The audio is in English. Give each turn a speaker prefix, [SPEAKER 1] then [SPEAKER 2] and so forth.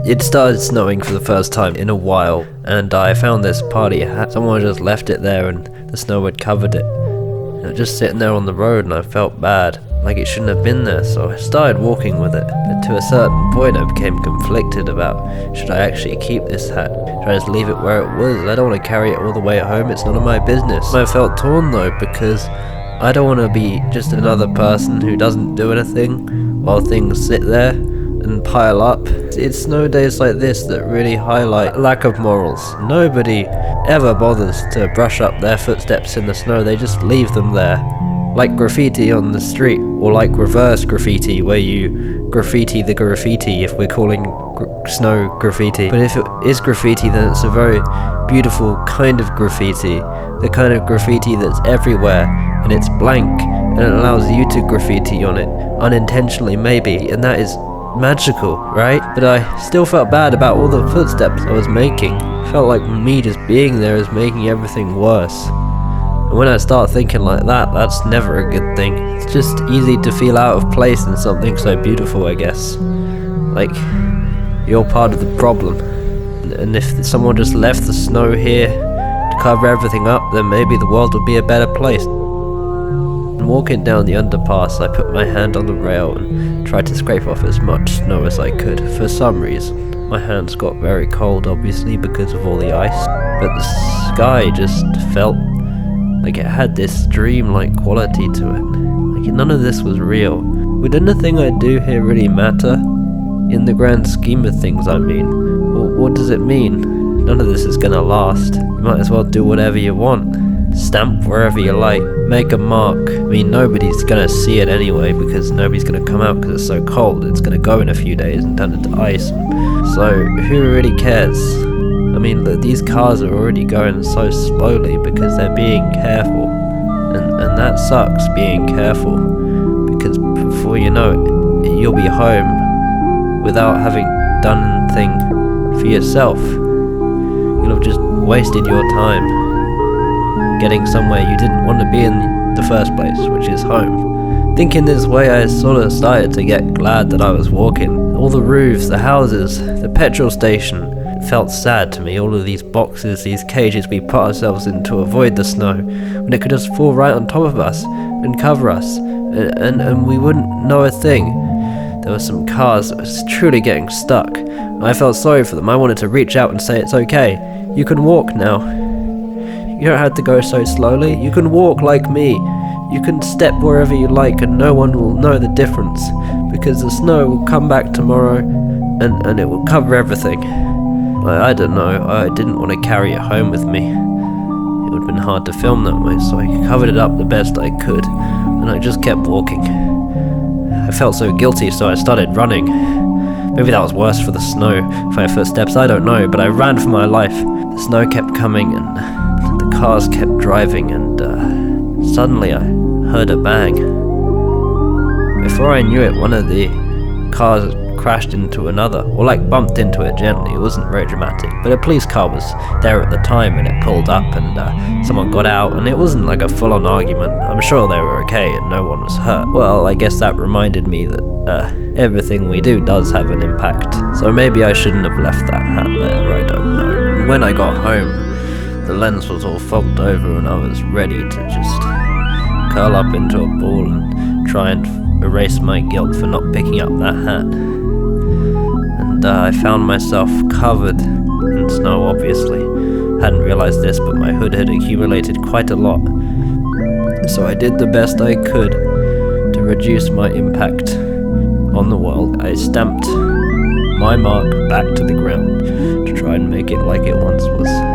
[SPEAKER 1] It started snowing for the first time in a while, and I found this party hat. Someone just left it there and the snow had covered it. It was just sitting there on the road, and I felt bad, like it shouldn't have been there, so I started walking with it. But to a certain point I became conflicted about, should I actually keep this hat? Should I just leave it where it was? I don't want to carry it all the way home, it's none of my business. I felt torn though, because I don't want to be just another person who doesn't do anything while things sit there and pile up. It's snow days like this that really highlight lack of morals. Nobody ever bothers to brush up their footsteps in the snow, they just leave them there. Like graffiti on the street, or like reverse graffiti where you graffiti the graffiti if we're calling snow graffiti. But if it is graffiti, then it's a very beautiful kind of graffiti. The kind of graffiti that's everywhere and it's blank and it allows you to graffiti on it, unintentionally maybe, and that is magical, right? But I still felt bad about all the footsteps I was making. Felt like me just being there is making everything worse. And when I start thinking like that, that's never a good thing. It's just easy to feel out of place in something so beautiful, I guess. Like, you're part of the problem. And if someone just left the snow here to cover everything up, then maybe the world would be a better place. And walking down the underpass, I put my hand on the rail and tried to scrape off as much snow as I could. For some reason, my hands got very cold, obviously, because of all the ice. But the sky just felt like it had this dream-like quality to it. Like none of this was real. Would anything I do here really matter? In the grand scheme of things, I mean. Well, what does it mean? None of this is gonna last. You might as well do whatever you want. Stamp wherever you like. Make a mark. I mean, nobody's gonna see it anyway because nobody's gonna come out because it's so cold. It's gonna go in a few days and turn into ice. So who really cares? I mean, these cars are already going so slowly because they're being careful, and that sucks, being careful, because before you know it, you'll be home without having done anything for yourself. You'll have just wasted your time getting somewhere you didn't want to be in the first place, which is home. Thinking this way, I sort of started to get glad that I was walking. All the roofs, the houses, the petrol station, felt sad to me. All of these boxes, these cages we put ourselves in to avoid the snow, when it could just fall right on top of us and cover us, and we wouldn't know a thing. There were some cars that was truly getting stuck. I felt sorry for them. I wanted to reach out and say, it's okay, you can walk now. You don't have to go so slowly. You can walk like me. You can step wherever you like and no one will know the difference, because the snow will come back tomorrow and it will cover everything. I don't know, I didn't want to carry it home with me. It would have been hard to film that way, so I covered it up the best I could, and I just kept walking. I felt so guilty, so I started running. Maybe that was worse for the snow, for my footsteps, I don't know, but I ran for my life. The snow kept coming, and the cars kept driving, and suddenly I heard a bang. Before I knew it, one of the cars crashed into another, or like bumped into it gently. It wasn't very dramatic, but a police car was there at the time and it pulled up and someone got out, and it wasn't like a full-on argument. I'm sure they were okay and no one was hurt. Well, I guess that reminded me that everything we do does have an impact, so maybe I shouldn't have left that hat there, I don't know. And when I got home, the lens was all fogged over and I was ready to just curl up into a ball and try and erase my guilt for not picking up that hat. I found myself covered in snow, obviously. Hadn't realized this, but my hood had accumulated quite a lot. So I did the best I could to reduce my impact on the world. I stamped my mark back to the ground to try and make it like it once was.